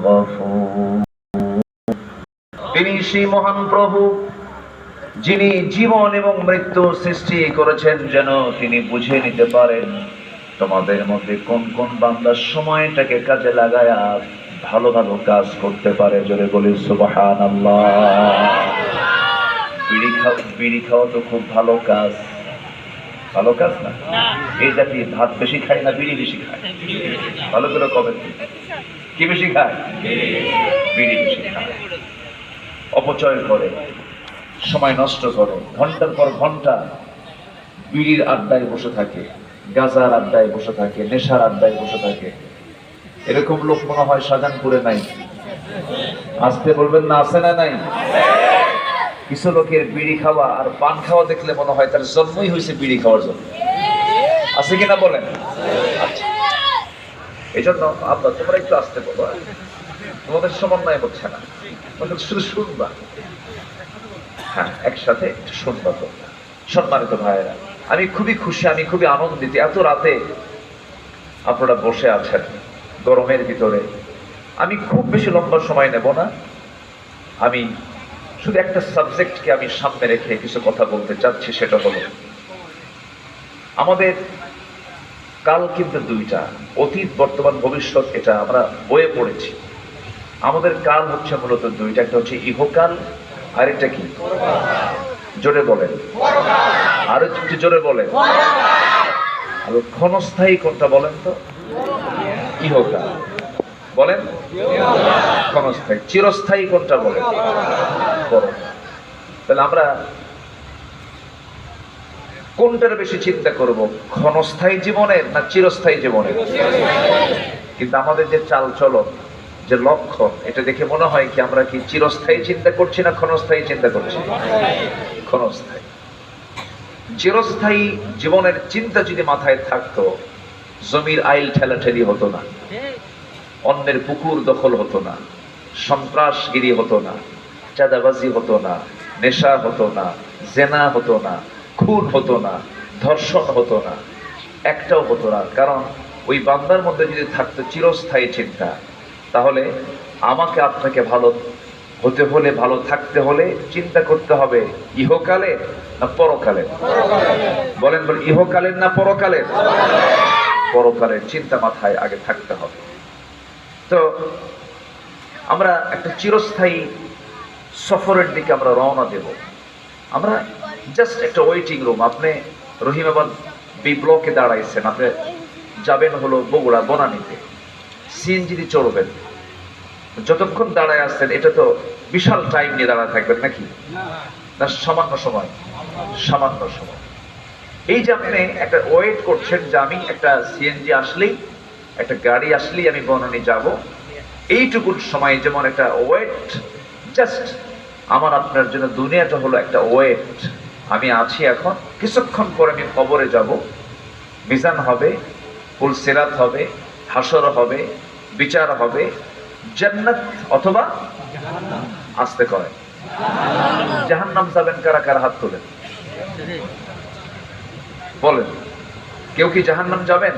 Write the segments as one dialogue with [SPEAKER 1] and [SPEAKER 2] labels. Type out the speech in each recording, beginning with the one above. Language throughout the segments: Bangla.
[SPEAKER 1] الغفور তিনি সেই মহান প্রভু যিনি জীবন এবং মৃত্যু সৃষ্টি করেছেন যেন তিনি বুঝে নিতে পারেন তোমাদের মধ্যে কোন কোন বান্দা সময়টাকে কাজে লাগায়া ভালো ভালো কাজ করতে পারে। জোরে বলি সুবহানাল্লাহ। বিড়ি খাওয়া তো খুব ভালো কাজ, ভালো কাজ না? এই জাতি ভাত বেশি খায় না বিড়ি বেশি খায়? ভালো করে কবে কি বেশি খায়? বিড়ি বেশি খায়। অপচয় করে, সময় নষ্ট করে, ঘন্টার পর ঘন্টা বিড়ির আড্ডায় বসে থাকে, গাঁজার আড্ডায় বসে থাকে, নেশার আড্ডায় বসে থাকে। এরকম লোক মনে হয় শাহজাহানপুরে নাই? আসতে বলবেন না, আছে না নাই? কিছু লোকের বিড়ি খাওয়া আর পান খাওয়া দেখলে মনে হয় তার জন্মই হয়েছে বিড়ি খাওয়ার জন্য। আছে কিনা বলেন? আচ্ছা, এই জন্য আব্বা তোমরা একটু আসতে বলো, তোমাদের সমন্বয় হচ্ছে না, শুধু শুনবা। হ্যাঁ, একসাথে একটু শুনবা তো। সম্মানিত ভাইয়েরা, আমি খুবই খুশি, আমি খুবই আনন্দিত এত রাতে আপনারা বসে আছেন গরমের ভিতরে। আমি খুব বেশি লম্বা সময় নেব না, আমি শুধু একটা সাবজেক্টকে আমি সামনে রেখে কিছু কথা বলতে চাচ্ছি। সেটা হলো আমাদের কাল কিন্তু দুইটা, অতীত বর্তমান ভবিষ্যৎ, এটা আমরা বইয়ে পড়েছি। আমাদের কাল হচ্ছে মূলত দুইটা, একটা হচ্ছে ইহকাল আর একটা কি? জোরে বলেন, আরো একটু জোরে বলেন। আর ক্ষণস্থায়ী কোনটা বলেন তো? ইহকাল বলেন, ক্ষণস্থায়ী। চিরস্থায়ী কোনটা বলেন? পরকাল। তাহলে আমরা কোনটার বেশি চিন্তা করব, ক্ষণস্থায়ী জীবনের না চিরস্থায়ী জীবনের? কিন্তু আমাদের যে চাল চলন, যে লক্ষণ, এটা দেখে মনে হয় কি আমরা কি চিরস্থায়ী চিন্তা করছি না ক্ষণস্থায়ী চিন্তা করছি? ক্ষণস্থায়ী। চিরস্থায়ী জীবনের চিন্তা যদি মাথায় থাকতো, জমির আইল ঠেলাঠেলি হতো না, অন্যের পুকুর দখল হতো না, সন্ত্রাসগিরি হতো না, চাঁদাবাজি হতো না, নেশা হতো না, জেনা হতো না, খুন হতো না, ধর্ষণ হতো না, একটাও হতো না। কারণ ওই বান্দার মধ্যে যদি থাকতো চিরস্থায়ী চিন্তা, তাহলে আমাকে আপনাকে ভালো হতে হলে, ভালো থাকতে হলে চিন্তা করতে হবে ইহকালে না পরকালে? বলেন বলেন, ইহকালের না পরকালের? পরকালের চিন্তা মাথায় আগে থাকতে হবে। তো আমরা একটা চিরস্থায়ী সফরের দিকে আমরা রওনা দেব। আমরা জাস্ট একটা ওয়েটিং রুম। আপনি রহিমাবাদ বি ব্লকে দাঁড়াইছেন, আপনি যাবেন হলো বগুড়া বনানীতে, সিএনজি চড়বেন। যতক্ষণ দাঁড়ায় আসছেন, এটা তো বিশাল টাইম নিয়ে দাঁড়ায় থাকবেন নাকি? না সামান্য সময়? সামান্য সময়। এই যে আপনি একটা ওয়েট করছেন যে আমি একটা সিএনজি আসলেই, একটা গাড়ি আসলেই আমি বনানী যাব, এইটুকুন সময় যেমন একটা ওয়েট, জাস্ট আমার আপনার জন্য দুনিয়াটা হলো একটা ওয়েট। আমি আছি এখন, কিছুক্ষণ পরে আমি কবরে যাব, মিজান হবে, পুল সিরাত হবে, হাসর হবে, বিচার হবে, জান্নাত অথবা আসতে করে জাহান্নাম যাবেন। কারা কারা হাত তোলেন, বলেন। কেউ কি জাহান্নাম যাবেন?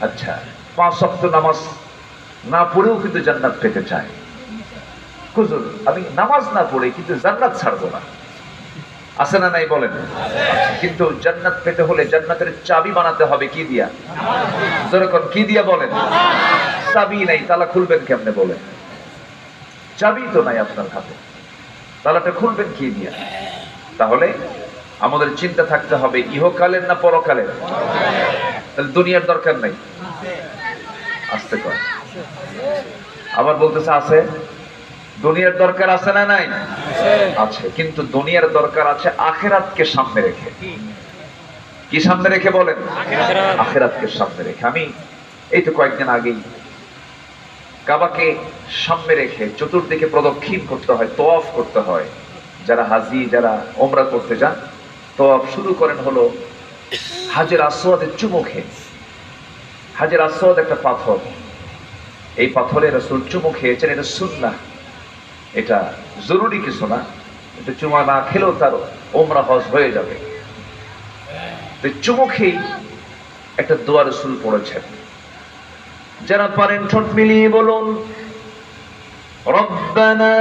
[SPEAKER 1] আচ্ছা, 5 ওয়াক্ত নামাজ না পড়েও কিন্তু জান্নাত পেতে চায়। হুজুর আমি নামাজ না পড়ে কিন্তু জান্নাত ছাড়বো না, আছে না নাই বলেন? কিন্তু জান্নাত পেতে হলে জান্নাতের চাবি বানাতে হবে কি দিয়া? যেরকম কি দিয়া বলেন? চাবি নাই, তালা খুলবেন কেমনে বলেন? চাবি তো নাই আপনার হাতে, তালাটা খুলবেন কি দিয়া? তাহলে আমাদের চিন্তা থাকতে হবে ইহকালের না পরকালের? তাহলে দুনিয়ার দরকার নাই, আসতে কর। আবার বলতেছে আছে, দুনিয়ার দরকার আছে না নাই? আছে, কিন্তু দুনিয়ার দরকার আছে আখিরাতকে সামনে রেখে। কি সামনে রেখে বলেন? আখিরাতকে সামনে রেখে। আমি এই তো কয়েকদিন আগেই কাবাকে সামনে রেখে চতুর্দিকে প্রদক্ষিণ করতে হয়, তওয়াফ করতে হয়। যারা হাজি, যারা ওমরা করতে যান, তওয়াফ শুরু করেন হলো হাজের আসওয়াদের চুমু খেয়ে। হাজের আসওয়াদ একটা পাথর, এই পাথরে রাসূল চুমু খেয়েছেন, এটা সুন্নাহ, এটা জরুরি কিছু না। এটা চুমা না খেলেও তার ওমরা হজ হয়ে যাবে। তো চুমু খেয়ে একটা দোয়া রাসূল পড়েছেন, যারা পারেন ঠোঁট মিলিয়ে বলুন রব্বানা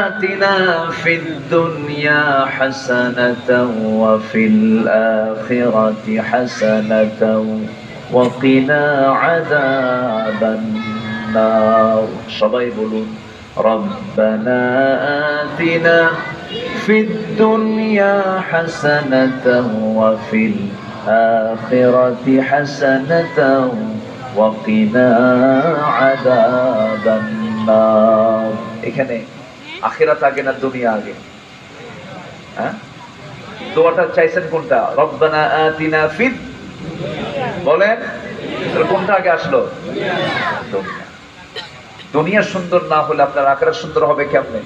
[SPEAKER 1] আতিনা ফিদ দুনিয়া হাসানাতাও ওয়া ফিল আখিরাতি হাসানাতাও ওয়া কিনা আযাবান নার। সবাই বলুন রব্বানা আতিনা ফিদ দুনিয়া হাসানাতাও ওয়া ফিল আখিরাতি হাসানাতাও ওয়া কিনা আযাবান নার। এখানে আখিরাত আগে না দুনিয়া আগে? হ্যাঁ, দোয়াটা চাইছেন কোনটা? রব্বানা আতিনা ফিদ, বলেন কোনটা আগে আসলো? দুনিয়া। দুনিয়া সুন্দর না হলে আপনার আখিরাত সুন্দর হবে কেমনে?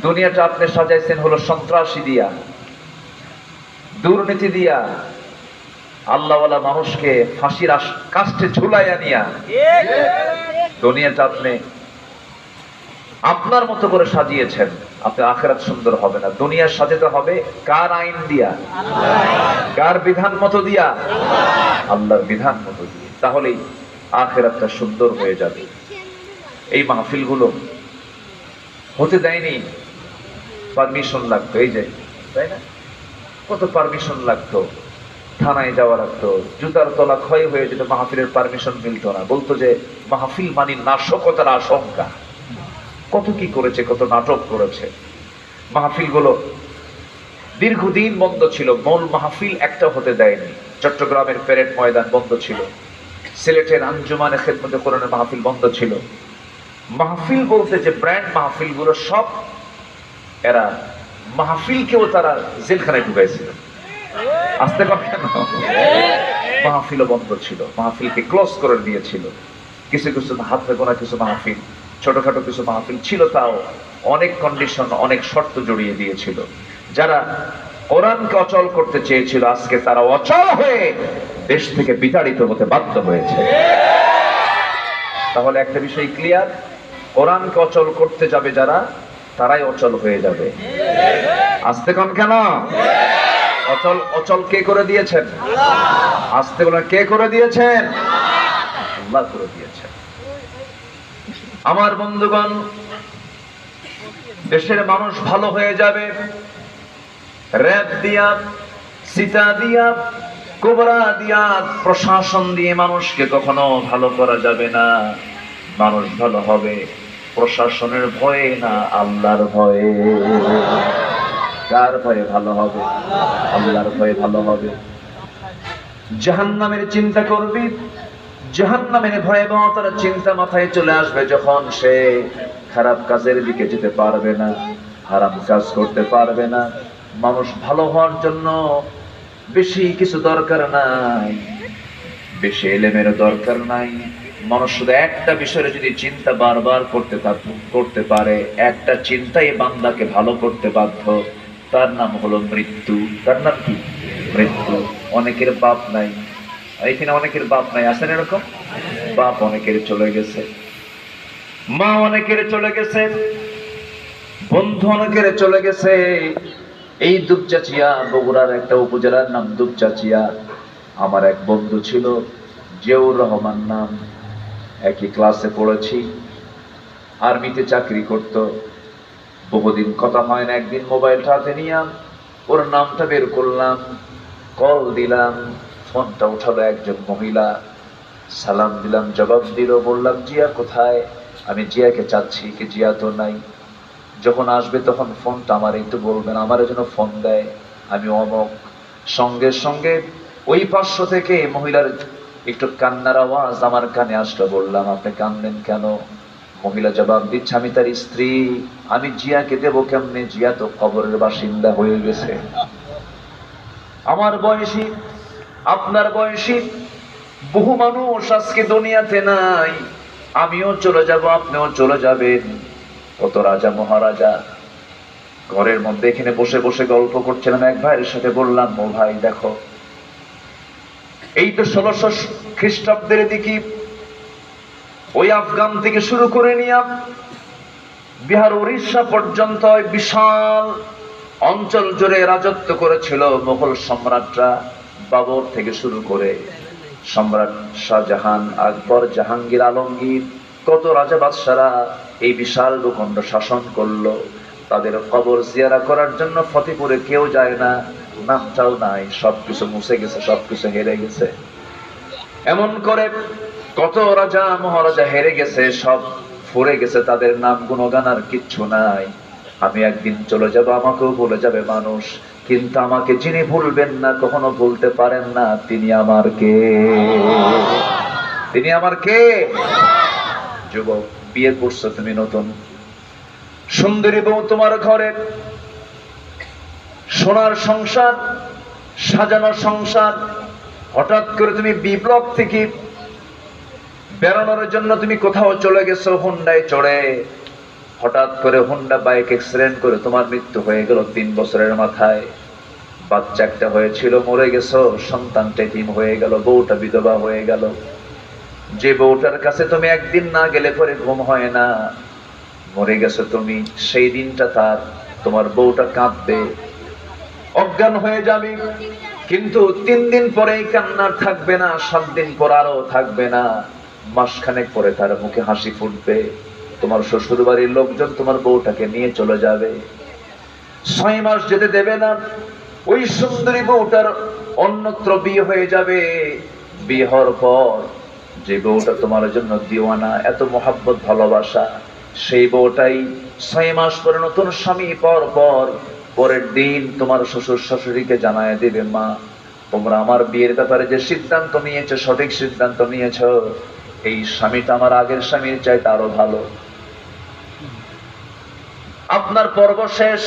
[SPEAKER 1] দুনিয়াটা আপনি সাজাইছেন হলো সন্ত্রাসী দিয়া, দুর্নীতি দিয়া, আল্লাহওয়ালা মানুষকে ফাঁসির কাস্টে ঝুলাইয়া নিয়া দুনিয়াটা আপনি আপনার মতো করে সাজিয়েছেন। আপনার আখিরাত সুন্দর হবে না। দুনিয়া সাজাতে হবে কার আইন দিয়া? কার বিধান মতো দিয়া? আল্লাহর বিধান মতো দিয়ে। তাহলেই আখিরাতটা সুন্দর হয়ে যাবে। এই মাহফিলগুলো হতে দেয়নি, পারমিশন লাগতো। এই যে, তাই না, কত পারমিশন লাগতো, থানায় যাওয়া লাগতো, জুতার তলা ক্ষয় হয়ে যেত, মাহফিলের পারমিশন মিলতো না। বলতো যে মাহফিল মানে নাশকতার আশঙ্কা। কত কি করেছে, কত নাটক করেছে। মাহফিলগুলো দীর্ঘদিন বন্ধ ছিল। মূল মাহফিল একটা হতে দেয়নি। চট্টগ্রামের প্যারেড ময়দান বন্ধ ছিল, সিলেটের আঞ্জুমানে খেদমতে কোরআনের মাহফিল বন্ধ ছিল। মাহফিল বলতে যে ব্র্যান্ড মাহফিলগুলো সব, এরা মাহফিলকেও তারা জেলখানায় ঢুকাইছিল। আসতে পারে কেন? মাহফিলও বন্ধ ছিল, মাহফিলকে ক্লোজ করে দিয়েছিল। কিছু কিছু হাতে গোনা কিছু মাহফিল, ছোটখাটো কিছু মাহফিল ছিল, তাও অনেক কন্ডিশন, অনেক শর্ত জড়িয়ে দিয়েছিল। যারা কোরআনকে অচল করতে চেয়েছিল, আজকে তারা অচল হয়ে দেশ থেকে বিতাড়িত হতে বাধ্য হয়েছে। তাহলে একটা বিষয় ক্লিয়ার, কোরআনকে অচল করতে যাবে যারা, তারাই অচল হয়ে যাবে। আসতে কন কেন? অচল অচল কে করে দিয়েছেন? আসতে বলেন, কে করে দিয়েছেন? আল্লাহ করে দিয়েছেন। আমার বন্ধুগণ, দেশের মানুষ ভালো হয়ে যাবে র‍্যাব দিয়া, সিতা দিয়া, কোবরা দিয়া, প্রশাসন দিয়ে মানুষকে কখনো ভালো করা যাবে না। মানুষ ভালো হবে প্রশাসনের ভয়ে না, আল্লাহর ভয়ে। কার ভয়ে ভালো হবে? আল্লাহর ভয়ে ভালো হবে। জাহান্নামের চিন্তা করবি, জাহান্নামের ভয়াবহতার চিন্তা মাথায় চলে আসবে যখন সে খারাপ কাজের দিকে যেতে পারবে না, হারাম কাজ করতে পারবে না। মানুষ ভালো হওয়ার জন্য বেশি কিছু দরকার নাই, বেশি এলেমের দরকার নাই। মানুষ শুধু একটা বিষয়ে যদি চিন্তা বারবার করতে পারে, একটা চিন্তাই বান্দাকে ভালো করতে বাধ্য, তার নাম হলো মৃত্যু। তার নাম কি? মৃত্যু। অনেকের বাপ নাই, এখানে অনেকের বাপ নাই, আছেন এরকম? বাপ অনেকের চলে গেছে, মা অনেকের চলে গেছে, বন্ধু অনেকের চলে গেছে। এই দুপচাচিয়া, বগুড়ার একটা উপজেলার নাম দুপচাচিয়া। আমার এক বন্ধু ছিল, জিয়াউর রহমান নাম, একই ক্লাসে পড়েছি, আর্মিতে চাকরি করত। বহুদিন কথা হয় না, একদিন মোবাইলটা হাতে নিয়ে ওর নামটা বের করলাম, কল দিলাম, ফোনটা উঠালো একজন মহিলা। সালাম দিলাম, জবাব দিল। বললাম জিয়া কোথায়? আমি জিয়াকে চাচ্ছি, কি জিয়া তো নাই। যখন আসবে তখন ফোনটা আমার একটু বলবেন, আমার জন্য ফোন দেয়, আমি অমক। সঙ্গে সঙ্গে ওই পার্শ্ব থেকে মহিলার একটু কান্নার আওয়াজ আমার কানে আসলো। বললাম আপনি কান্দেন কেন? মহিলা জবাব দিচ্ছে, আমি তার স্ত্রী, আমি জিয়াকে দেবো কেমনে? জিয়া তো কবরের বাসিন্দা হয়ে গেছে। আমার বয়সী, আপনার বয়সী বহু মানুষ আজকে দুনিয়াতে নাই। আমিও চলে যাব, আপনিও চলে যাবেন। কত রাজা মহারাজা ঘরের মধ্যে এখানে বসে বসে গল্প করছিলাম, এক ভাইয়ের সাথে বললাম, ও ভাই দেখো, এই তো 1600 খ্রিস্টাব্দের দিকে ওই আফগান থেকে শুরু করে নিয়ে বিহার, উড়িষ্যা পর্যন্ত বিশাল অঞ্চল জুড়ে রাজত্ব করেছিল মুঘল সম্রাটরা। বাবর থেকে শুরু করে সম্রাট শাহজাহান, আকবর, জাহাঙ্গীর, আলমগীর, কত রাজা বাদশারা এই বিশাল ভূখণ্ড শাসন করলো, তাদের কবর জিয়ারা করার জন্য ফতেপুরে কেউ যায় না, নামটাও নাই, সবকিছু মুছে গেছে, সবকিছু হেরে গেছে। এমন করে কত রাজা মহারাজা হেরে গেছে, সব ফুরে গেছে, তাদের নাম গুণগান আর কিচ্ছু নাই। আমি একদিন চলে যাব, আমাকেও ভুলে যাবে মানুষ, কিন্তু আমাকে যিনি ভুলবেন না, কখনো ভুলতে পারেন না, তিনি আমার কে? তিনি আমার কে? যুবক, বিয়ে করছো তুমি নতুন, সুন্দরী বউ তোমার ঘরে, সোনার সংসার, সাজানো সংসার, হঠাৎ করে তুমি বিপ্লব থেকে বেড়ানোর জন্য তুমি কোথাও চলে গেছো হুন্ডায় চড়ে, হঠাৎ করে হুন্ডা বাইক অ্যাক্সিডেন্ট করে তোমার মৃত্যু হয়ে গেল 3 বছরের মাথায়। বাচ্চা একটা হয়েছিল, মরে গেছো, সন্তানটা এতিম হয়ে গেল, বউটা বিধবা হয়ে গেল। যে বউটার কাছে তুমি একদিন না গেলে পরে ঘুম হয় না, মরে গেছো তুমি, সেই দিনটা তার, তোমার বউটা কাঁদবে, অজ্ঞান হয়ে যাবে, কিন্তু 3 দিন পরে এই কান্নার থাকবে না, 7 দিন পর আরো থাকবে না, মাসখানেক পরে তার মুখে হাসি ফুটবে। তোমার শ্বশুর বাড়ির লোকজন তোমার বউটাকে নিয়ে চলে যাবে, 6 মাস যেতে দেবে না, ওই সুন্দরী বউটার অন্যত্র বিয়ে হয়ে যাবে। বিয়ে হওয়ার পর যে বউটা তোমার জন্য দিওয়ানা, এত মহাব্বত ভালোবাসা, সেই বউটাই 6 মাস পরে নতুন স্বামী পাওয়ার পর পরের দিন তোমার শ্বশুর শাশুড়িকে জানায় দিবে, মা তোমরা আমার বিয়ের ব্যাপারে যে সিদ্ধান্ত নিয়েছো, সঠিক সিদ্ধান্ত নিয়েছো, এই স্বামীটা আমার আগের স্বামীর চাইতে আরো ভালো। আপনার পর্ব শেষ,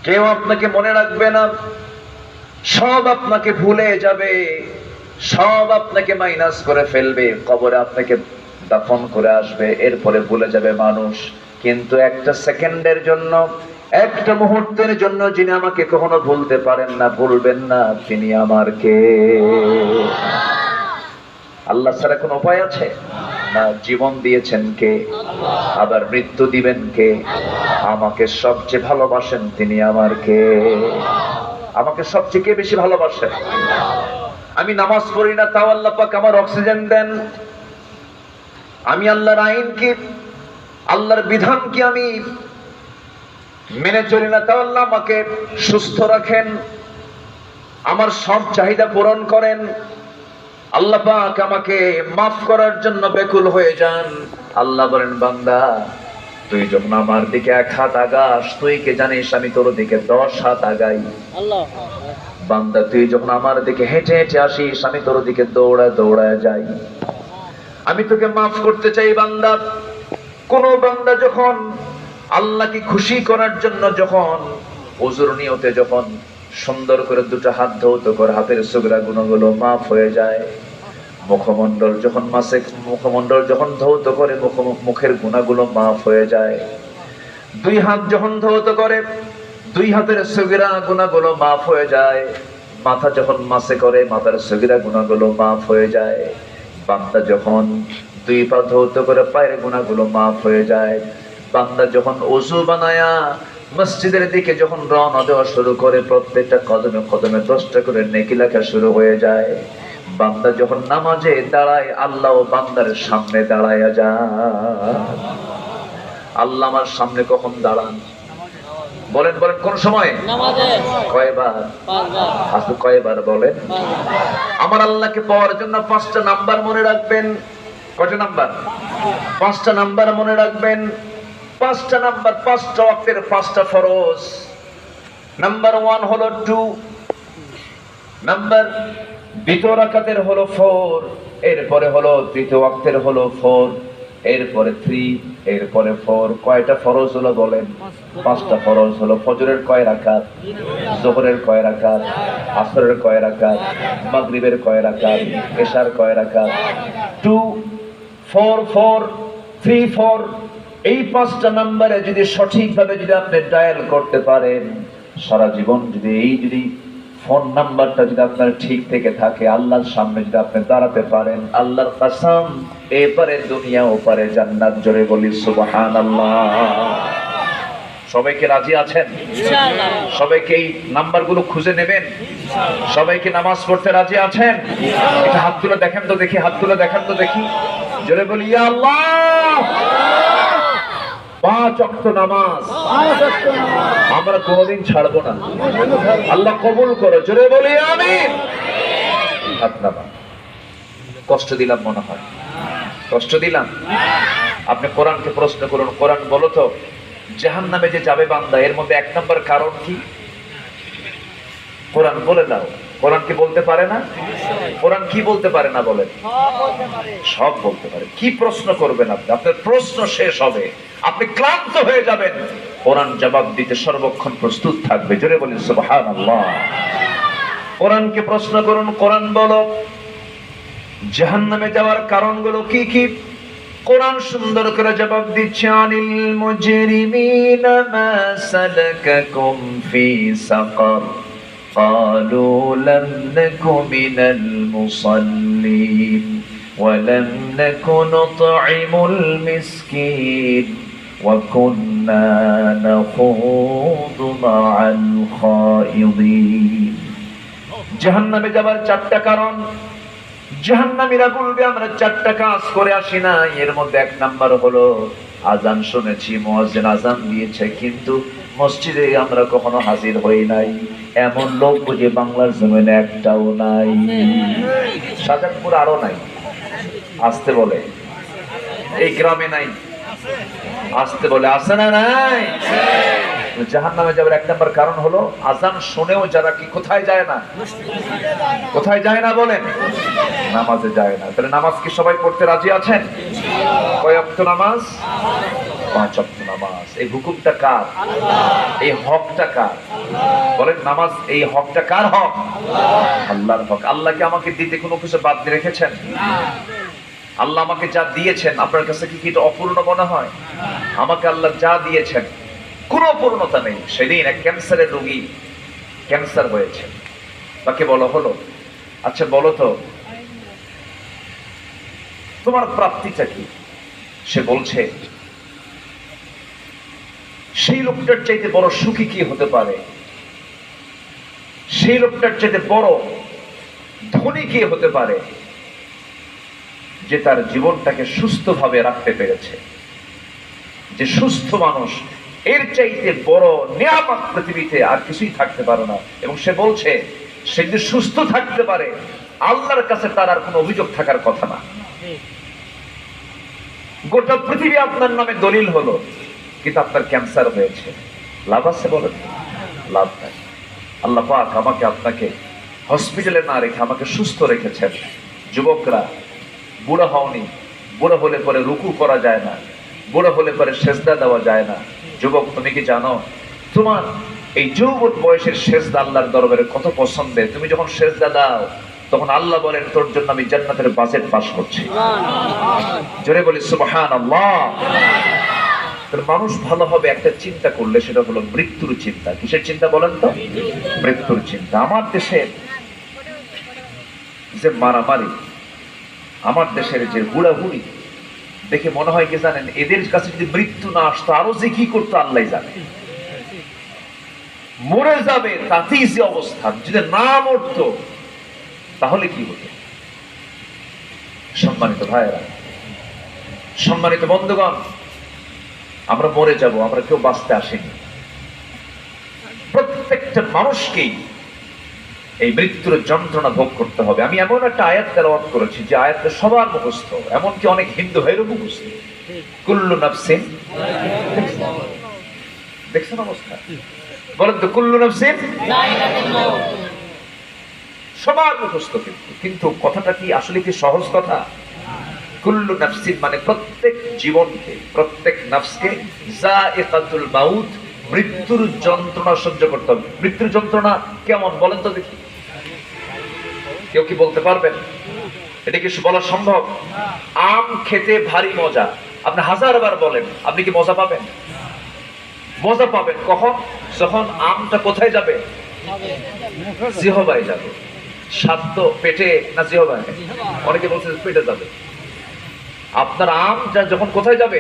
[SPEAKER 1] কেউ আপনাকে মনে রাখবে না, সব আপনাকে ভুলে যাবে, সব আপনাকে মাইনাস করে ফেলবে, কবরে আপনাকে দাফন করে আসবে, এরপরে ভুলে যাবে মানুষ। কিন্তু একটা সেকেন্ডের জন্য, একটা মুহূর্তের জন্য যিনি আমাকে কখনো ভুলতে পারেন না, ভুলবেন না, তিনি আমার কে? আল্লাহ ছাড়া কোন উপায় আছে না? জীবন দিয়েছেন কে? আবার মৃত্যু দিবেন কে? আমাকে সবচেয়ে ভালোবাসেন তিনি আমার কে? আমাকে সবচেয়ে কে বেশি ভালোবাসেন? আমি নামাজ পড়ি না, তাও আল্লাহ পাক আমার অক্সিজেন দেন। আমি আল্লাহর আইন কি, আল্লাহর বিধান কি আমি মেনে চলি না, তাও আল্লাহ আমাকে সুস্থ রাখেন, আমার সব চাহিদা পূরণ করেন। আল্লাহ পাক আমাকে মাফ করার জন্য ব্যাকুল হয়ে যান। আল্লাহ বলেন, বান্দা তুই যখন আমার দিকে 1 হাত আগাস, তুই কে জানিস আমি তোর দিকে 10 হাত আগাই। বান্দা তুই যখন আমার দিকে হেঁটে হেঁটে আসিস, আমি তোর দিকে দৌড়ায় দৌড়ায় যাই। আমি তোকে মাফ করতে চাই বান্দা। কোন বান্দা যখন আল্লাহকে খুশি করার জন্য, যখন ওযুর নিয়তে যখন সুন্দর করে 2টা হাত ধৌত করে, হাতের সুগরা গুণগুলো মাফ হয়ে যায়। মুখমণ্ডল যখন ধৌত করে, মুখের গুণাগুলো মাফ হয়ে যায়। 2 হাত যখন ধৌত করে, 2 হাতের সুগরা গুণাগুলো মাফ হয়ে যায়। মাথা যখন মাসে করে, মাথার সুগরা গুণাগুলো মাফ হয়ে যায়। বান্দা যখন 2 পা ধৌত করে, পায়ের গুণাগুলো মাফ হয়ে যায়। বান্দা যখন ওযু বানায়া মসজিদের দিকে যখন রওনা দেওয়া শুরু করে, প্রত্যেকটা কদমে কদমে 10টা করে নেকি লেখা শুরু হয়ে যায়। বান্দা যখন নামাজে দাঁড়ায়, আল্লাহ বান্দার সামনে দাঁড়ায়া যায়। আল্লাহ আমার সামনে কখন দাঁড়ান? বলেন বলেন, কোন সময়? নামাজে। কয়বার? 5 বার। আচ্ছা কয়বার বলেন? আমার আল্লাহকে পাওয়ার জন্য 5টা নাম্বার মনে রাখবেন। কয়টা নাম্বার? 5টা নাম্বার মনে রাখবেন। 5টা নাম্বার, 5টা ওয়াক্তের 5টা ফরজ। নাম্বার 1 হলো 2, নাম্বার 2 রাকাতের হলো 4, এরপরে হলো 3 ওয়াক্তের হলো 4, এরপরে 3, এরপরে 4। কয়টা ফরজ হলো বলেন? 5টা ফরজ হলো। ফজরের কয় রাকাত? যোহরের কয় রাকাত? আসরের কয় রাকাত? মাগরিবের কয় রাকাত? এশার কয় রাকাত? 2 4 4 3 4। এই 5টা নাম্বারে যদি সঠিকভাবে যদি আপনি ডায়াল করতে পারেন, সারা জীবন যদি ফোন নাম্বারটা যদি আপনার ঠিক থেকে থাকে, আল্লাহর সামনে যদি আপনি দাঁড়াতে পারেন, আল্লাহর কসম, এপারে দুনিয়া ওপারে জান্নাত। জোরে বলি সুবহানাল্লাহ। সবাইকে রাজি আছেন? ইনশাআল্লাহ। সবাইকে এই নাম্বারগুলো খুঁজে নেবেন? সবাইকে নামাজ পড়তে রাজি আছেন? এটা হাত তুলে দেখেন তো দেখি, হাত তুলে দেখেন তো দেখি। জোরে বলি ইয়া আল্লাহ। 5 ওয়াক্ত নামাজ আমরা কোনোদিন ছাড়বো না। আল্লাহ কবুল করো, জোরে বলি আমিন। হাত নামা। কষ্ট দিলাম মনে হয়, কষ্ট দিলাম। আপনি কোরআনকে প্রশ্ন করুন, কোরআন বলো তো জাহান্নামে যে যাবে বান্দা, এর মধ্যে 1 নম্বর কারণ কি? কোরআন বলে দাও। কোরআন কি বলতে পারে না? কোরআন কি বলতে পারে না বলেন? সব বলতে পারে। কি প্রশ্ন করবেন আপনি? আপনার প্রশ্ন শেষ হবে, আপনি ক্লান্ত হয়ে যাবেন, কোরআন জবাব দিতে সর্বক্ষণ প্রস্তুত থাকবে। জোরে বলেন সুবহানাল্লাহ। কোরআনকে প্রশ্ন করুন, কোরআন বলো জাহান্নামে যাওয়ার কারণগুলো কি কি? কোরআন সুন্দর করে জবাব দিচ্ছে, আনিল মুজরিমিনা মা সালাকাকুম ফি সাকার قالوا لم نك من المصلين ولم نك نطعم المسكين وكنا نخوض مع الخائضين। জাহান্নামে যাবার 4টা কারণ। জাহান্নামীরা বলবে আমরা 4টা কাজ করে আসি না। এর মধ্যে 1 নাম্বার হলো আজান শুনেছি, মুয়াজ্জিন আজান দিয়েছে, কিন্তু মসজিদে আমরা কখনো হাজির হই নাই। এমন লোক বুঝে বাংলার জমিনে একটাও নাই। শাহজাদপুর আরো নাই, আসতে বলে। এই গ্রামে নাই, আসতে বলে। আছে না নাই? জাহান্নামে যাবার 1 নম্বর কারণ হলো আজান শুনেও যারা কি কোথায় যায় না? কোথায় যায় না বলেন? নামাজে যায় না। তাহলে নামাজ কি সবাই পড়তে রাজি আছেন? কয় ওয়াক্ত নামাজ? 5 ওয়াক্ত নামাজ। এই হুকুমটা কার? এই হকটা কার? বলেন নামাজ এই হকটা কার হক? আল্লাহর হক। আল্লাহ কি আমাকে দিতে কোনো কিছু বাদ দিয়ে রেখেছেন? আল্লাহ আমাকে যা দিয়েছেন আপনার কাছে কি এটা অপূর্ণ মনে হয়? আমাকে আল্লাহ যা দিয়েছেন কোনো অপূর্ণতা নেই। সেদিন এক ক্যান্সারের রোগী ক্যান্সার হয়েছে, তাকে বলা হলো আচ্ছা বলো তো তোমার প্রাপ্তিটা কি? সে বলছে সেই লোকটার চাইতে বড় সুখী কি হতে পারে? সেই লোকটার চাইতে বড় ধনী কি হতে পারে যে তার জীবনটাকে সুস্থভাবে রাখতে পেরেছে? যে সুস্থ মানুষ, এর চাইতে বড় নিয়ামত পৃথিবীতে আর কিছুই থাকতে পারে না। এবং সে বলছে সে যদি সুস্থ থাকতে পারে আল্লাহর কাছে তার আর কোনো অভিযোগ থাকার কথা না। গোটা পৃথিবী আপনার নামে দলিল হলো, কিন্তু আপনার ক্যান্সার হয়েছে, লাভ আছে বলেন? লাভ নাই। আল্লাহ পাক আমাকে আপনাকে হসপিটালে না রেখে আমাকে সুস্থ রেখেছেন। যুবকরা, বুড়া হওনি, বুড়া হলে পরে রুকু করা যায় না, বুড়া হলে পরে সেজদা দেওয়া যায় না। যুবক তুমি কি জানো তোমার এই যৌবন বয়সের সেজদা আল্লাহর দরবারে কত পছন্দের? তুমি যখন সেজদা দাও তখন আল্লাহ বলেন তোর জন্য আমি জান্নাতের বাজেট পাস করছি। জোরে বলি সুবহানাল্লাহ। মানুষ ভালো হবে একটা চিন্তা করলে সেটা হলো মৃত্যুর চিন্তা। কিসের চিন্তা বলেন তো? মৃত্যুর চিন্তা। আমার দেশের যে মারামারি, আমার দেশের যে বুড়াবুড়ি দেখে মনে হয় কি জানেন, এদের কাছে যদি মৃত্যু না আসতো আরো যে কি করতো আল্লাহ জানে। মরে যাবে তাতেই যে অবস্থা, যদি না মরতো তাহলে কি হতো? সম্মানিত ভাইয়েরা, সম্মানিত বন্ধুগণ, আমরা মরে যাব, আমরা কেউ বাঁচতে আসেনি। প্রত্যেকটা মানুষকেই এই মৃত্যুর যন্ত্রণা ভোগ করতে হবে। আমি এমন একটা আয়াত তেলাওয়াত করেছি যে আয়াতটা সবার মুখস্থ, এমনকি অনেক হিন্দু ভাইয়েরও মুখস্থ। কুল্লু নাফসিন, দেখছেন অবস্থা? বলেন তো কুল্লু নাফসিন, সবার মুখস্থ। কিন্তু কথাটা কি আসলে কি সহজ কথা? কুল্লু নাফসিন মানে প্রত্যেক জীবনকে, প্রত্যেক নাফসকে যায়িকাতুল মাউত, মৃত্যুর যন্ত্রণা সহ্য করতে হবে। মৃত্যুর যন্ত্রণা কেমন বলেন তো দেখি? কেউ কি বলতে পারবেন? এটা কি বলা সম্ভব? আম খেতে ভারী মজা, আপনি 1000 বার বলেন, আপনি কি মজা পাবেন? মজা পাবেন কখন? যখন আমটা কোথায় যাবে? জিহ্বায় যাবে। স্বাদ তো পেটে না জিহ্বায়? অনেকে বলছে পেটে যাবে। আপনার আম যখন কোথায় যাবে?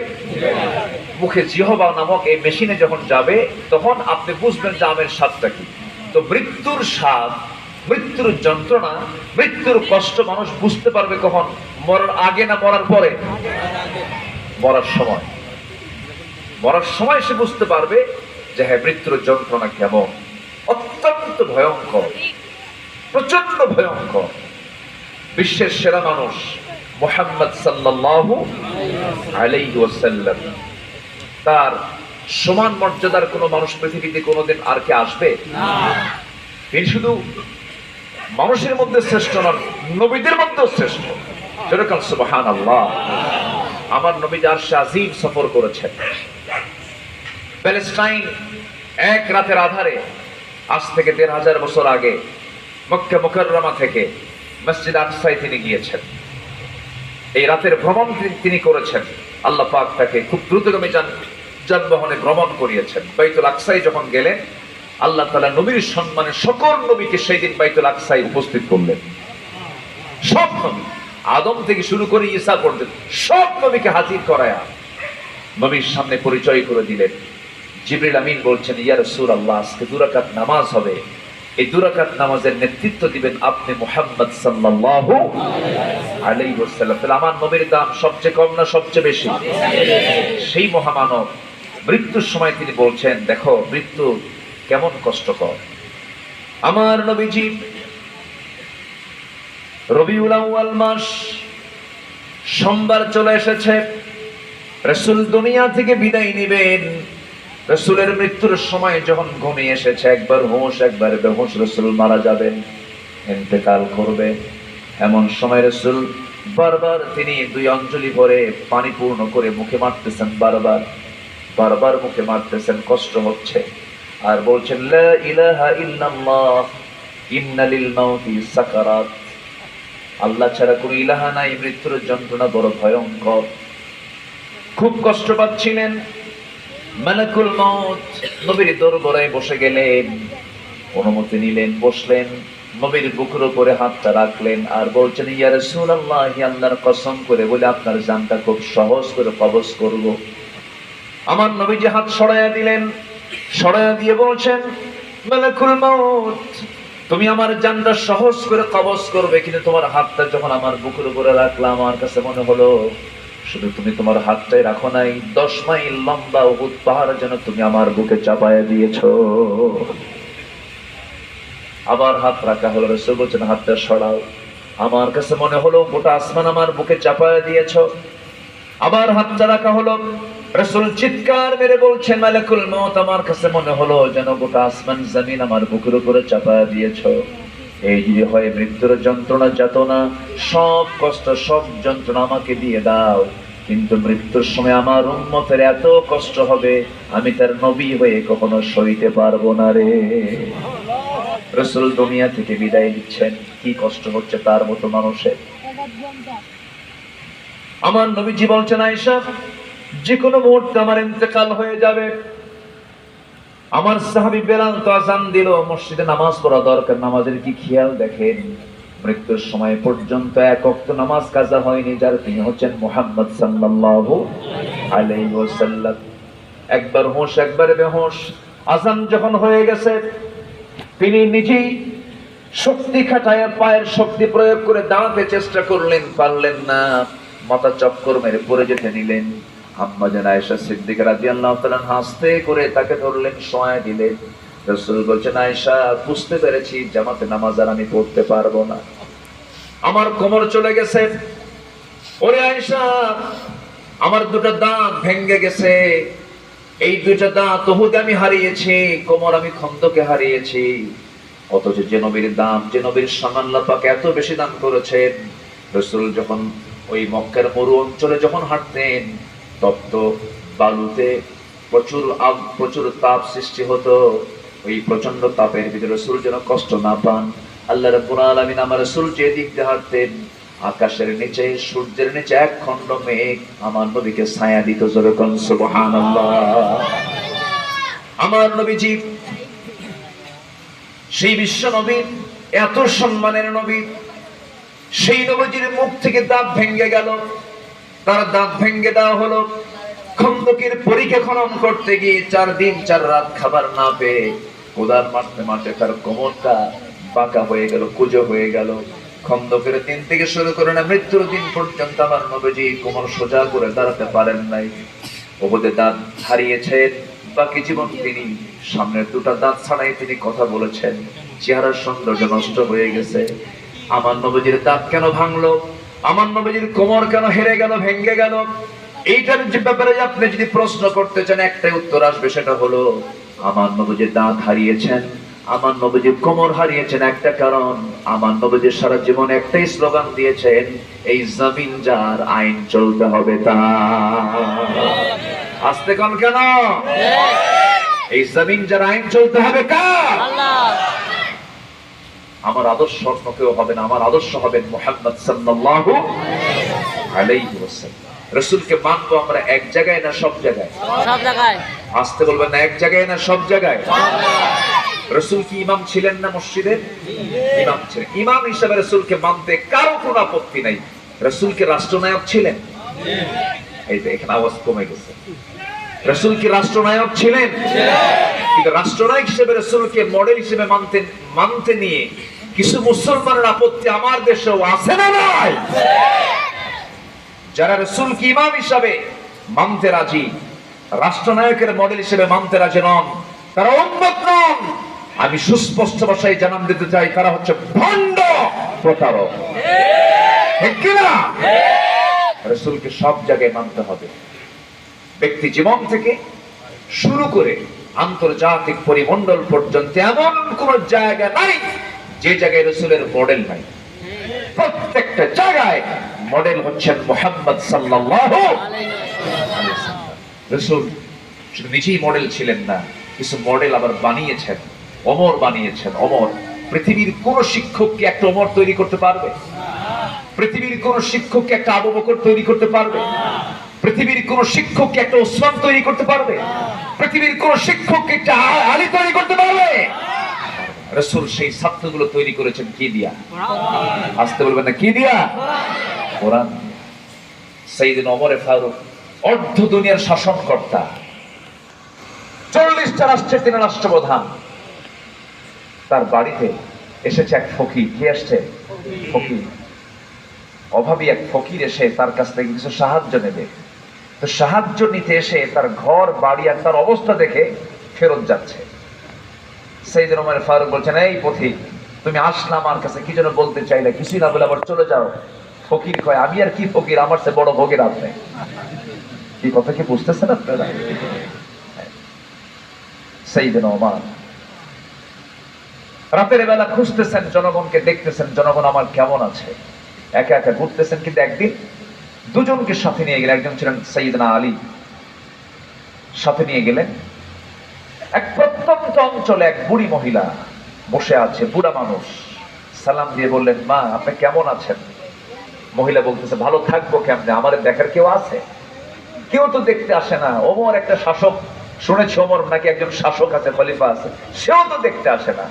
[SPEAKER 1] মুখে। জিহ্বা নামক এই মেশিনে যখন যাবে তখন আপনি বুঝবেন যে আমের স্বাদটা কি। তো মৃত্যুর স্বাদ, মৃত্যুর যন্ত্রণা, মৃত্যুর কষ্ট মানুষ বুঝতে পারবে কখন? মরার আগে না মরার পরে? মরার সময়। মরার সময় সে বুঝতে পারবে যে হ্যাঁ, মৃত্যুর যন্ত্রণা কেমন, অত্যন্ত ভয়ঙ্কর, প্রচন্ড ভয়ঙ্কর। বিশ্বের সেরা মানুষ মুহাম্মদ সাল্লাল্লাহু আলাইহি ওয়াসাল্লাম, তার সমান মর্যাদার কোন মানুষ পৃথিবীতে কোনোদিন আর কি আসবে? তিনি শুধু মানুষের মধ্যে শ্রেষ্ঠ নন, নবীদের মধ্যেও শ্রেষ্ঠ। যেরকম সুবহানাল্লাহ। আমার নবী আরশে আজিম সফর করেছেন। প্যালেস্টাইন এক রাতের আধারে আজ থেকে ১৫০০ বছর আগে মক্কা মুকাররমা থেকে মসজিদ আকসায় তিনি গিয়েছেন। এই রাতের ভ্রমণ তিনি করেছেন। আল্লাহ পাক তাকে খুব দ্রুতগামী যানবাহনে ভ্রমণ করিয়েছেন। বাইতুল আকসায় যখন গেলেন, আল্লাহ তাআলা নবীর সম্মানে সকল নবীকে সেই দিন বাইতুল আকসায় উপস্থিত করলেন। সব নবী, আদম থেকে শুরু করে ঈসা পর্যন্ত সব নবীকে হাজির করায়া নবীর সামনে পরিচয় করে দিলেন। জিবরিল আমিন বলছেন, ইয়া রাসূলুল্লাহ, আজকে 2 রাকাত নামাজ হবে। এই 2 রাকাত নামাজের নেতৃত্ব দিবেন আপনি মুহাম্মদ সাল্লাল্লাহু আলাইহি ওয়াসাল্লাম। তাহলে আমার নবীর দাম সবচেয়ে কম না সবচেয়ে বেশি? সেই মহামানব মৃত্যুর সময় তিনি বলছেন, দেখো মৃত্যু কেমন কষ্টকর। আমার নবীজি রবিউল আউয়াল মাস, সোমবার চলে এসেছে। রাসূল দুনিয়া থেকে বিদায় নেবেন। রাসূলের মৃত্যুর সময় যখন ঘনিয়ে এসেছে, একবার হুঁশ একবার বেহুঁশ, রাসূল মারা যাবেন, ইন্তেকাল করবে। এমন সময় রাসূল বারবার তিনি 2 অঞ্জলি ভরে পানি পূর্ণ করে মুখে মারতেছেন, বারবার মুখে মারতেছেন, কষ্ট হচ্ছে। আর বলছেন, লা ইলাহা ইল্লাল্লাহ ইন্না লিল মাউতি সাকারাত। আল্লাহ ছাড়া কোনো ইলাহা নাই, মৃত্যুর যন্ত্রণা বড় ভয়ঙ্কর। খুব কষ্ট পাচ্ছিলেন। মালাকুল মউত নবীর দরবারে বসে গেলেন, অনুমতি নিলেন, বসলেন, নবীর বুকের উপরে হাতটা রাখলেন আর বলছেন, ইয়া রাসূলুল্লাহ, আল্লাহর কসম করে বলে আপনার জানটা খুব সহজ করে কবজ করব। আমার নবীজি হাত সরাইয়া দিলেন, সরাইয়া দিয়ে বলছেন, মালাকুল মউত, তুমি আমার জানটা সহজ করে কবজ করবে, কিন্তু তোমার হাতটা যখন আমার বুকের উপরে রাখলাম, আমার কাছে মনে হলো শুধু তুমি তোমার হাতটাই রাখো নাই, 10 মাইল লম্বা উহুদ পাহাড় যেন তুমি আমার বুকে চাপায়া দিয়েছো। আবার হাত রাখা হলো। রাসূল বলছেন, হাতটা সরাও। আমার কাছে মনে হলো গোটা আসমান আমার বুকে চাপায়া দিয়েছো। আবার হাতটা রাখা হলো। রাসূল চিৎকার মেরে বলছেন, মালাকুল মউত, আমার কাছে মনে হলো যেন গোটা আসমান জমিন আমার বুকের উপরে চাপায়া দিয়েছো। এই যদি হয় মৃত্যুর যন্ত্রণা, যাতনা, সব কষ্ট, সব যন্ত্রণা আমাকে দিয়ে দাও, কিন্তু মৃত্যুর সময় আমার উম্মতের এত কষ্ট হবে, আমি তার নবী হয়ে কখনো সইতে পারবো না রে। রাসূল দুনিয়া থেকে বিদায় নিচ্ছেন, কি কষ্ট হচ্ছে তার মতো মানুষের। আমার নবীজি বলছেন, আয়েশা, যে কোনো মুহূর্তে আমার ইন্তেকাল হয়ে যাবে। আমার সাহাবী বেলাল তো আযান দিল, মসজিদে নামাজ পড়া দরকার, নামাজের কি খেয়াল দেখেন। মৃত্যুর সময় পর্যন্ত এক ওয়াক্ত নামাজ কাজা হয়নি, যার তিনি হচ্ছেন মুহাম্মদ সাল্লাল্লাহু আলাইহি ওয়াসাল্লাম। একবার হুঁশ একবার বেহুঁশ। আযান যখন হয়ে গেছে, তিনি নিজেই শক্তি খাটায় পায়ের শক্তি প্রয়োগ করে দাঁড়াতে চেষ্টা করলেন, পারলেন না, মাথা চক্কর মেরে পড়ে যেতে নিলেন। আম্মা জান আয়েশা সিদ্দিকা রাদিয়াল্লাহু তাআলা হাসতে করে তাকে ধরলেন, শোয়া দিলেন। রাসূল বলছেন, আয়েশা, বুঝতে পেরেছি জামাতে নামাজ আর আমি পড়তে পারবো না, আমার কোমর চলে গেছে। ওরে আয়েশা, আমার 2টা দাঁত ভেঙে গেছে, এই 2টা দাঁত উহুদে আমি হারিয়েছি, কোমর আমি খন্দকে হারিয়েছি। অথচ যে নবীর দাম, যে নবীর সম্মান আল্লাহ পাক এত বেশি দান করেছেন। রাসূল যখন ওই মক্কার মরু অঞ্চলে যখন হাঁটতেন, তপ্ত বালুতে প্রচুর তাপ সৃষ্টি হতো। ওই প্রচন্ড তাপের ভিতরে রাসূল যেন কষ্ট না পান, আল্লাহ রাব্বুল আলামিন আমার রাসূল যে দিক দিয়ে হাঁটতেন, আকাশের নিচে, সূর্যের নিচে এক খণ্ড মেঘ আমার নবীকে ছায়া দিত। যেরকম সুবহানাল্লাহ। আমার নবীজি, সেই বিশ্ব নবী, এত সম্মানের নবী, সেই নবীজির মুখ থেকে দাঁত ভেঙে গেল, তার দাঁত ভেঙে দেওয়া হলো। খন্দকের পরীক্ষা খনন করতে গিয়ে 4 দিন 4 রাত খাবার না পেয়ে কোদাল মারতে মারতে তার কোমরটা বাঁকা হয়ে গেল, কুঁজো হয়ে গেল। খন্দকের দিন থেকে শুরু করে না মৃত্যুর দিন পর্যন্ত আমার নবীজি কোমর সোজা করে দাঁড়াতে পারেন নাই। উহুদে দাঁত হারিয়েছেন, বাকি জীবন তিনি সামনের দুটা দাঁত ছাড়াই তিনি কথা বলেছেন। চেহারার সৌন্দর্য নষ্ট হয়ে গেছে। আমার নবীজির দাঁত কেন ভাঙলো, আমার নবীজির কোমর কেন হেরে গেল, ভেঙে গেল, এইটার যে ব্যাপারে আপনি যদি প্রশ্ন করতে চান, একটাই উত্তর আসবে, সেটা হলো আমার নবীজির দাঁত হারিয়েছেন, আমার নবীজির কোমর হারিয়েছেন একটা কারণ, আমার নবীজির সারা জীবন একটাই স্লোগান দিয়েছেন, এই জমিন যার আইন চলতে হবে তার। আসতে কোন কেন? এই জমিন যার আইন চলতে হবে কার? আমার আদর্শ অন্য কেউ হবে না, আমার আদর্শ হবেন মুহাম্মদ সাল্লাল্লাহু আলাইহি ওয়াসাল্লাম। রাসূলকে মানবো আমরা এক জায়গায় না সব জায়গায়? সব জায়গায়। আসতে বলবেন না, এক জায়গায় না সব জায়গায়? রাসূল কি ইমাম ছিলেন না মসজিদের? ইমাম ছিলেন। ইমাম হিসেবে রাসূলকে মানতে কারো কোনো আপত্তি নাই। রাসূল কি রাষ্ট্রনায়ক ছিলেন? এই যে এখানে আওয়াজ কমে গেছে। রাসূল কি রাষ্ট্রনায়ক ছিলেন? কিন্তু রাষ্ট্রনায়ক হিসেবে রাসূলকে মডেল হিসেবে মানতে নিয়ে কিছু মুসলমানের আপত্তি আমার দেশেও আছে না নাই? যারা রাসূলকে ইমাম হিসেবে মানতে রাজি, রাষ্ট্রনায়কের মডেল হিসেবে মানতে রাজি নন, তারা উম্মত নন। আমি সুস্পষ্ট ভাষায় জানান দিতে চাই, তারা হচ্ছে ভণ্ড প্রতারক। ঠিক কি না? রাসূলকে সব জায়গায় মানতে হবে। ব্যক্তি জীবন থেকে শুরু করে আন্তর্জাতিক পরিমণ্ডল পর্যন্ত এমন কোন জায়গা নাই যে জায়গায় রাসূলের মডেল নাই। প্রত্যেকটা জায়গায় মডেল হচ্ছেন মুহাম্মদ সাল্লাল্লাহু আলাইহি ওয়াসাল্লাম। রাসূল শুধু নিজেই মডেল ছিলেন না, কিছু মডেল আবার বানিয়েছেন। ওমর বানিয়েছেন। ওমর, পৃথিবীর কোন শিক্ষককে একটা ওমর তৈরি করতে পারবে? পৃথিবীর কোন শিক্ষককে একটা আবু বকর তৈরি করতে পারবে? পৃথিবীর কোন শিক্ষককে একটা ওসমান তৈরি করতে পারবে? পৃথিবীর কোন শিক্ষককে একটা আলী তৈরি করতে পারবে? রাসূল সেই ছাত্রগুলো তৈরি করেছেন কি দিয়া? আসতে বলবেন না, কি দিয়া? কোরআন। সাইয়েদনা ওমর ফারুক অর্ধ দুনিয়ার শাসনকর্তা, 40টা রাষ্ট্রের তিনি রাষ্ট্রপ্রধান। তার বাড়িতে এসেছে এক ফকির। কি আসছে? ফকির। অভাবী এক ফকির এসে তার কাছ থেকে কিছু সাহায্য নেবে। তো সাহায্য নিতে এসে তার ঘর বাড়ি আর তার অবস্থা দেখে ফেরত যাচ্ছে। সাইয়েদনা ওমর ফারুক বলছেন, এই পথিক, তুমি আসলা আমার কাছে কি যেন বলতে চাইলে, কিছুই না বলে আবার চলে যাও। ফকির কয়, আমি আর কি ফকির, আমার চেয়ে বড় ভোগের আপনি। কি কথা কি বুঝতেছেন আপনারা? সাইয়েদনা ওমর রাতের বেলা খুঁজতেছেন, জনগণকে দেখতেছেন, জনগণ আমার কেমন আছে। একা একা ঘুরতেছেন, কিন্তু একদিন দুজনকে সাথে নিয়ে গেলেন। একজন ছিলেন সাইয়েদনা আলী, সাথে নিয়ে গেলেন। এক প্রত্যন্ত অঞ্চলে এক বুড়ি মহিলা বসে আছে, বুড়া মানুষ। সালাম দিয়ে বললেন, মা আপনি কেমন আছেন? মহিলা বলতেছে, ভালো থাকবো কেমনে, আমার দেখার কেউ আছে? কেউ তো দেখতে আসে না। ওমর একটা শাসক, শুনেছি ওমর নাকি একজন শাসক আছে, খলিফা আছে, সেও তো দেখতে আসে না।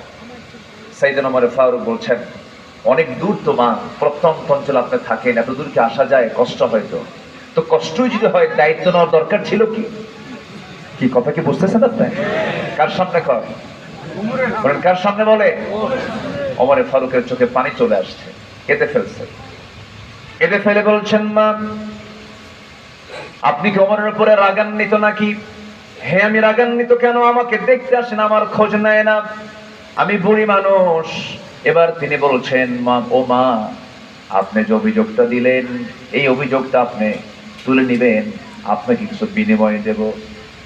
[SPEAKER 1] সাইয়েদনা ওমর ফারুক বলছেন, অনেক দূর তো মা, প্রত্যন্ত অঞ্চল আপনি থাকেন, এত দূর কি আসা যায়? কষ্ট হয়তো। তো কষ্টই যদি হয়, দায়িত্ব নেওয়ার দরকার ছিল কি? কি কথা কি বুঝতেছেন আপনি? কার সামনে কয়? বলেন, কার সামনে বলে? ওমর ফারুকের চোখে পানি চলে আসছে, কেঁদে ফেলছে। কেঁদে ফেলে বলছেন, মা আপনি কি ওমরের উপরে রাগান্বিত নাকি? হ্যাঁ আমি রাগান্বিত। কেন? আমাকে দেখতে আসেন, আমার খোঁজ নেয় না, আমি বুড়ি মানুষ। এবার তিনি বলছেন, মা ও মা, আপনি যে অভিযোগটা দিলেন, এই অভিযোগটা আপনি তুলে নিবেন, আপনাকে কিছু বিনিময় দেব।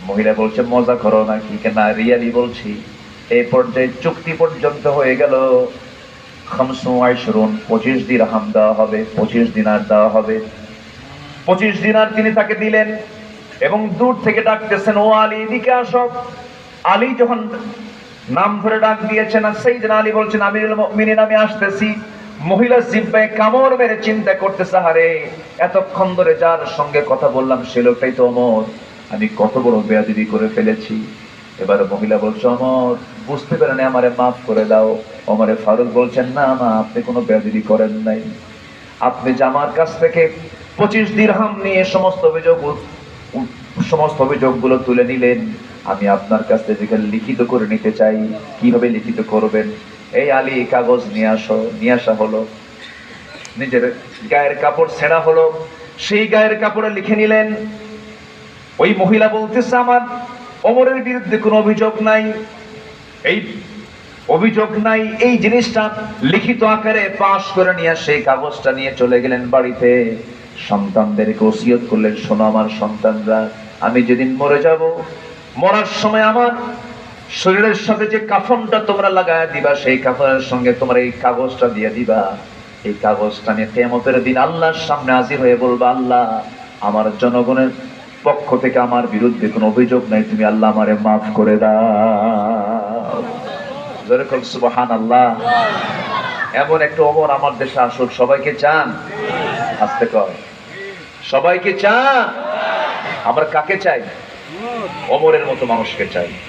[SPEAKER 1] মহিলা বলছে, মজা করো নাকি? না, রিয়ালি বলছি। এই পর্যায়ে চুক্তি পর্যন্ত হয়ে গেল। 25 দিরহাম দেওয়া হবে, 25 দিনার দেওয়া হবে। 25 দিনার তিনি তাকে দিলেন এবং দূর থেকে ডাকতেছেন, ও আলী এদিকে আসো। আলী যখন নাম ধরে ডাক দিয়েছেন, আর সাইয়েদনা আলী বলছেন, আমিরুল মুমিনিন আমি আসতেছি। মহিলা জিহ্বায় কামড় মেরে চিন্তা করতেছে, আরে এতক্ষণ ধরে যার সঙ্গে কথা বললাম সে লোকটাই তো ওমর, আমি কত বড় বেয়াদবি করে ফেলেছি। এবার মহিলা বলছে, ওমর বুঝতে পারেন, আমারে মাফ করে দাও। ওমর ফারুক বলছেন, না মা, আপনি কোনো বেয়াদবি করেন নাই। আপনি যে আমার কাছ থেকে 25 দিরহাম নিয়ে সমস্ত অভিযোগগুলো তুলে নিলেন, আমি আপনার কাছ থেকে লিখিত করে নিতে চাই। কিভাবে লিখিত করবেন? এই আলী কাগজ নিয়ে আসো। নিয়ে আসা হলো। নিজের গায়ের কাপড় ছেঁড়া হলো, সেই গায়ের কাপড়ে লিখে নিলেন। ওই মহিলা বলতেছে আমার ওমরের বিরুদ্ধে কোনো অভিযোগ নাই, এই অভিযোগ নাই, এই জিনিসটা লিখিত আকারে পাশ করে নিয়ে সেই কাগজটা নিয়ে চলে গেলেন বাড়িতে। সন্তানদেরকে ওসিয়ত করলেন, শোনো আমার সন্তানরা, আমি যেদিন মরে যাব, মরার সময় আমার শরীরের সাথে যে কাফনটা তোমরা লাগায় দিবা, সেই কাফনের সঙ্গে তোমরা এই কাগজটা দিয়ে দিবা। এই কাগজটা নিয়ে কিয়ামতের দিন আল্লাহর সামনে হাজির হয়ে বলবা, আল্লাহ আমার জনগণের পক্ষ থেকে আমার বিরুদ্ধে কোনো অভিযোগ নাই, তুমি আল্লাহ আমারে মাফ করে দাও। জোরে বল সুবহানাল্লাহ। এমন একটা ওমর আমার দেশে আসুক, সবাইকে চান? আস্তে কর, সবাইকে চান? আমরা কাকে চাই? ওমরের মতো মানুষকে চাই।